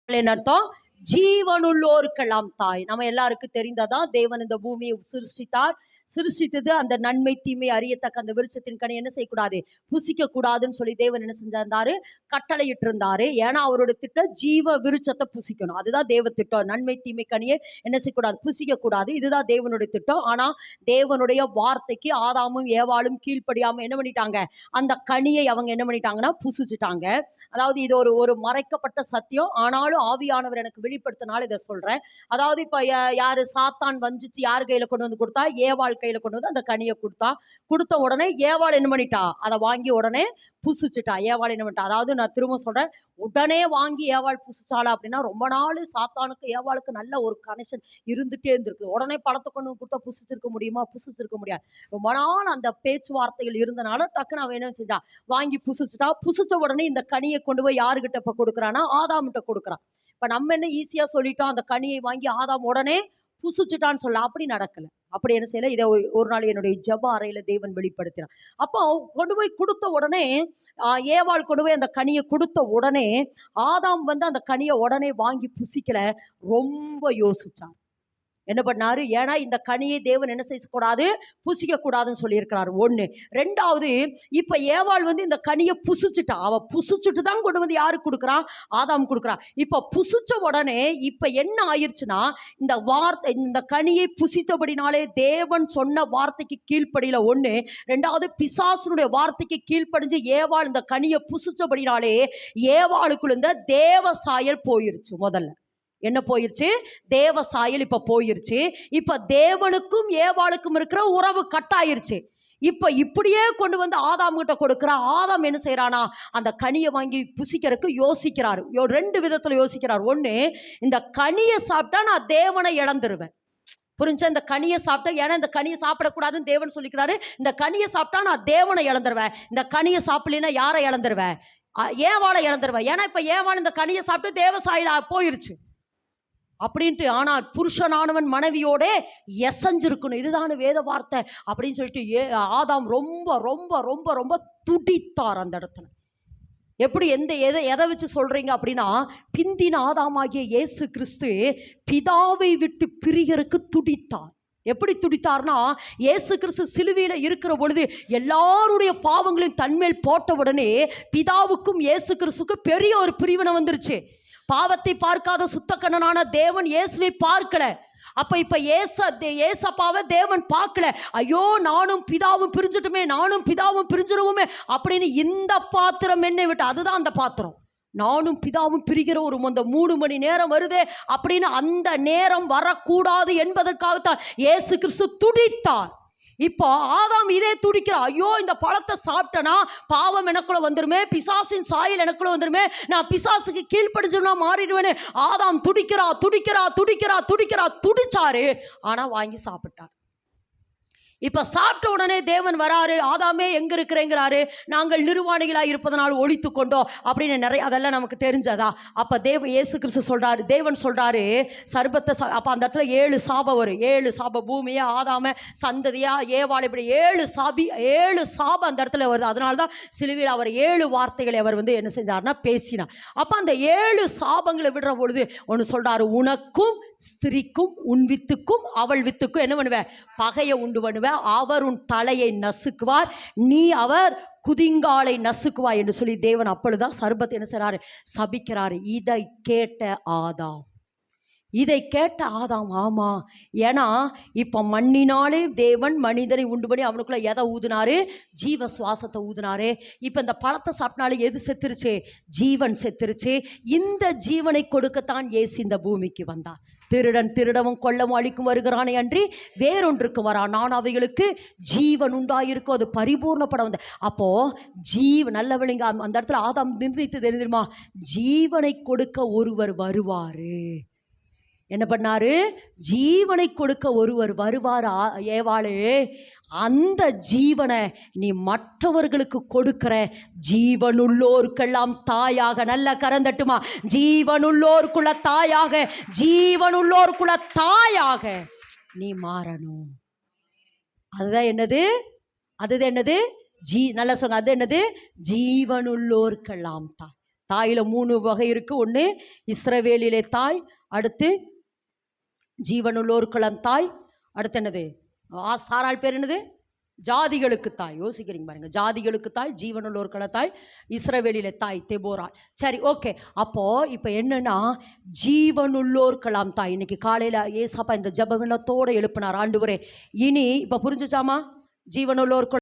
என்ன அர்த்தம்? ஜீவனுள்ளோருக்கெல்லாம் தாய். நம்ம எல்லாருக்கும் தெரிந்ததான், தேவன் இந்த பூமியை சிருஷ்டித்தார். சிருஷ்டித்தது அந்த நன்மை தீமை அறியத்தக்க அந்த விருட்சத்தின் கனி என்ன செய்யக்கூடாது, புசிக்க கூடாதுன்னு சொல்லி தேவன் என்ன செஞ்சிருந்தாரு, கட்டளையிட்டு இருந்தாரு. ஏன்னா அவரோட திட்டம் ஜீவ விருட்சத்தை புசிக்கணும். அதுதான் தேவ திட்டம். நன்மை தீமை கனியை என்ன செய்யக்கூடாது, புசிக்க கூடாது. இதுதான் தேவனுடைய திட்டம். ஆனா தேவனுடைய வார்த்தைக்கு ஆதாமும் ஏவாளும் கீழ்ப்படியாம என்ன பண்ணிட்டாங்க, அந்த கனியை அவங்க என்ன பண்ணிட்டாங்கன்னா புசிச்சுட்டாங்க. அதாவது இது ஒரு மறைக்கப்பட்ட சத்தியம். ஆனாலும் ஆவியானவர் எனக்கு வெளிப்படுத்தினால இதை சொல்றேன். அதாவது இப்ப யாரு சாத்தான் வஞ்சிச்சு யார் கையில கொண்டு வந்து கொடுத்தா, ஏவாள் கையில கொண்டு வந்து அந்த கனியை கொடுத்த உடனே ஏவாள் என்ன பண்ணிட்டா, அதை வாங்கி உடனே புசிச்சுட்டா. ஏவாள் என்ன பண்ணிட்டா, அதாவது நான் திரும்ப சொல்றேன், உடனே வாங்கி ஏவாள் புசிச்சாளா அப்படின்னா ரொம்ப நாள் சாத்தானுக்கு ஏவாளுக்கு நல்ல ஒரு கனெக்ஷன் இருந்துட்டே இருந்திருக்கு. உடனே பழத்தை கொண்டு கொடுத்தா புசிச்சிருக்க முடியுமா? புசிச்சிருக்க முடியாது. ரொம்ப நாள் அந்த பேச்சுவார்த்தைகள் இருந்தனால டக்குன்னு அவன் என்ன செஞ்சா, வாங்கி புசிச்சுட்டா. புசிச்ச உடனே இந்த கனியை கொண்டு போய் யாருகிட்ட இப்ப கொடுக்குறான்னா, ஆதாம்கிட்ட கொடுக்குறான். இப்ப நம்ம என்ன ஈஸியா சொல்லிட்டோம், அந்த கனியை வாங்கி ஆதாம் உடனே புசிச்சுட்டான்னு சொல்ல. அப்படி நடக்கல. அப்படி என்ன செய்யல, இதை ஒரு நாள் என்னுடைய ஜெப அறையில தேவன் வெளிப்படுத்தினான். அப்போ கொண்டு போய் கொடுத்த உடனே ஏவாள் கொண்டு போய் அந்த கனியை கொடுத்த உடனே ஆதாம் வந்து அந்த கனியை உடனே வாங்கி புசிக்கல, ரொம்ப யோசிச்சான். என்ன பண்ணாரு, ஏன்னா இந்த கனியை தேவன் என்ன செய்யக்கூடாது, புசிக்க கூடாதுன்னு சொல்லியிருக்கிறார். ஒண்ணு. ரெண்டாவது, இப்ப ஏவாள் வந்து இந்த கனியை புசிச்சுட்டா. அவ புசிச்சுட்டு தான் கொண்டு வந்து யாருக்கு கொடுக்குறா, ஆதாம் கொடுக்குறா. இப்ப புசிச்ச உடனே இப்ப என்ன ஆயிடுச்சுன்னா, இந்த வார்த்தை, இந்த கனியை புசித்தபடினாலே தேவன் சொன்ன வார்த்தைக்கு கீழ்ப்படியில. ஒண்ணு. ரெண்டாவது, பிசாசுனுடைய வார்த்தைக்கு கீழ்ப்படிஞ்சு ஏவாள் இந்த கனியை புசிச்சபடினாலே ஏவாளுக்குள்ள இந்த தேவ சாயல் போயிருச்சு. முதல்ல என்ன போயிருச்சு, தேவ சாயல் இப்ப போயிருச்சு. இப்ப தேவனுக்கும் ஏவாளுக்கும் இருக்கிற உறவு கட்டாயிருச்சு. இப்ப இப்படியே கொண்டு வந்து ஆதாம் கிட்ட கொடுக்கிற. ஆதாம் என்ன செய்யறானா, அந்த கனியை வாங்கி புசிக்கிறதுக்கு யோசிக்கிறாரு. ரெண்டு விதத்துல யோசிக்கிறார். ஒண்ணு, இந்த கனியை சாப்பிட்டா நான் தேவனை இழந்துருவேன். புரிஞ்சா? இந்த கனியை சாப்பிட்டா, ஏன்னா இந்த கனியை சாப்பிடக்கூடாதுன்னு தேவன் சொல்லிக்கிறாரு. இந்த கனியை சாப்பிட்டா நான் தேவனை இழந்துருவேன். இந்த கனியை சாப்பிடலைன்னா யாரை இழந்துருவேன், ஏவாளை இழந்துருவேன். ஏன்னா இப்ப ஏவாள் இந்த கனியை சாப்பிட்டு தேவசாயில போயிருச்சு அப்படின்ட்டு. ஆனால் புருஷனானவன் மனைவியோட எசஞ்சிருக்கணும், இதுதான வேத வார்த்தை அப்படின்னு சொல்லிட்டு ஆதாம் ரொம்ப ரொம்ப ரொம்ப ரொம்ப துடித்தார் அந்த இடத்துல. எப்படி, எதை வச்சு சொல்றீங்க அப்படின்னா, பிந்தின ஆதாமாகிய இயேசு கிறிஸ்து பிதாவை விட்டு பிரியருக்கு துடித்தார். எப்படி துடித்தார்னா, இயேசு கிறிஸ்து சிலுவையில இருக்கிற பொழுது எல்லாருடைய பாவங்களையும் தன்மேல் போட்ட உடனே பிதாவுக்கும் இயேசு கிறிஸ்துக்கும் பெரிய ஒரு பிரிவினை வந்துருச்சு. பாவத்தை பார்க்காத சுத்தக்கண்ணனான தேவன் இயேசுவை பார்க்கல. அப்ப இப்ப ஏசப்பாவை தேவன் பார்க்கல. ஐயோ, நானும் பிதாவும் பிரிஞ்சுட்டுமே, நானும் பிதாவும் பிரிஞ்சிருவோமே அப்படின்னு இந்த பாத்திரம் என்னை விட்டு, அதுதான் அந்த பாத்திரம். நானும் பிதாவும் பிரிகிற ஒரு 3 மணி நேரம் வருதே அப்படின்னு அந்த நேரம் வரக்கூடாது என்பதற்காகத்தான் இயேசு கிறிஸ்து துடித்தார். இப்போ ஆதாம் இதே துடிக்கிறா. ஐயோ, இந்த பழத்தை சாப்பிட்டனா பாவம் எனக்குள்ள வந்துருமே, பிசாசின் சாயல் எனக்குள்ள வந்துருமே, நான் பிசாசுக்கு கீழ்ப்படிஞ்சா மாறிடுவேன்னு ஆதாம் துடிக்கிறா துடிக்கிறா துடிக்கிறா துடிக்கிறா துடிச்சாரு. ஆனா வாங்கி சாப்பிட்டார். இப்ப சாப்பிட்ட உடனே தேவன் வராரு. ஆதாமே எங்க இருக்கிறேங்கிறாரு. நாங்கள் நிர்வாணிகளாக இருப்பதனால் ஒழித்து கொண்டோம் அப்படின்னு நிறைய, அதெல்லாம் நமக்கு தெரிஞ்சதா? அப்ப இயேசு கிறிஸ்து சொல்றாரு, தேவன் சொல்றாரு சர்பத்தை. அப்ப அந்த இடத்துல 7 சாபம் வரும். 7 சாபம், பூமியா, ஆதாம, சந்ததியா, ஏவாள், இப்படி 7 சாபம் அந்த இடத்துல வருது. அதனால்தான் சிலுவையில் அவர் 7 வார்த்தைகளை அவர் வந்து என்ன செஞ்சார்னா பேசினார். அப்ப அந்த 7 சாபங்களை விடுற பொழுது ஒன்று சொல்றாரு, உனக்கும் ஸ்திரிக்கும் உன் வித்துக்கும் அவள் வித்துக்கும் என்ன பண்ணுவ, பகையை உண்டு பண்ணுவ. அவர் உன் தலையை நசுக்குவார், நீ அவர் குதிங்காலை நசுக்குவாய் என்று சொல்லி தேவன் அப்பொழுதுதான் சர்பத்தை என்ன செய்றாரு, சபிக்கிறாரு. இதை கேட்ட ஆதாம் ஆமா, ஏன்னா இப்ப மண்ணினாலே தேவன் மனிதனை உண்டு பண்ணி அவனுக்குள்ள எதை ஊதினாரு, ஜீவ சுவாசத்தை ஊதினாரு. இப்ப இந்த பழத்தை சாப்பிட்டாலே எது செத்துருச்சு, ஜீவன் செத்துருச்சு. இந்த ஜீவனை கொடுக்கத்தான் இயேசு இந்த பூமிக்கு வந்தார். திருடன் திருடவும் கொல்லவும் அழிக்கும் வருகிறானே அன்றி வேறொன்றுக்கு வரான். நான் அவைகளுக்கு ஜீவன் உண்டாயிருக்கும், அது பரிபூர்ணப்பட வந்த. அப்போ நல்லவளிங்க அந்த இடத்துல ஆதாம் நிர்ணயித்து தெரியுமா, ஜீவனை கொடுக்க ஒருவர் வருவாரு. என்ன பண்ணாரு, ஜீவனை கொடுக்க ஒருவர் வருவார். ஏவாளே, அந்த ஜீவனை நீ மற்றவர்களுக்கு கொடுக்கிற. ஜீவனுள்ளோருக்கெல்லாம் தாயாக, நல்ல கரந்தட்டுமா, ஜீவனுள்ளோருக்குள்ள தாயாக, ஜீவனுள்ளோருக்குள்ள தாயாக நீ மாறணும். அதுதான் என்னது, நல்லா சொன்ன, அது என்னது, ஜீவனுள்ளோருக்கெல்லாம் தான். தாயில 3 வகை இருக்கு. ஒன்று இஸ்ரவேலிலே தாய், அடுத்து ஜீவனுள்ளோர்க்குளம் தாய், அடுத்து என்னது சாராள் பேர் என்னது, ஜாதிகளுக்கு தாய். யோசிக்கிறீங்க பாருங்க, ஜாதிகளுக்கு தாய், ஜீவனுள்ளோர்க்குள தாய், இஸ்ரவேலிலே தாய் தெபோராள். சரி, ஓகே. அப்போ இப்போ என்னன்னா ஜீவனுள்ளோர்க்கலாம் தாய். இன்னைக்கு காலையில் ஏசாப்பா இந்த ஜபவினத்தோடு எழுப்பினார். ஆண்டவரே, இனி இப்போ புரிஞ்சுச்சாமா, ஜீவனுள்ளோர்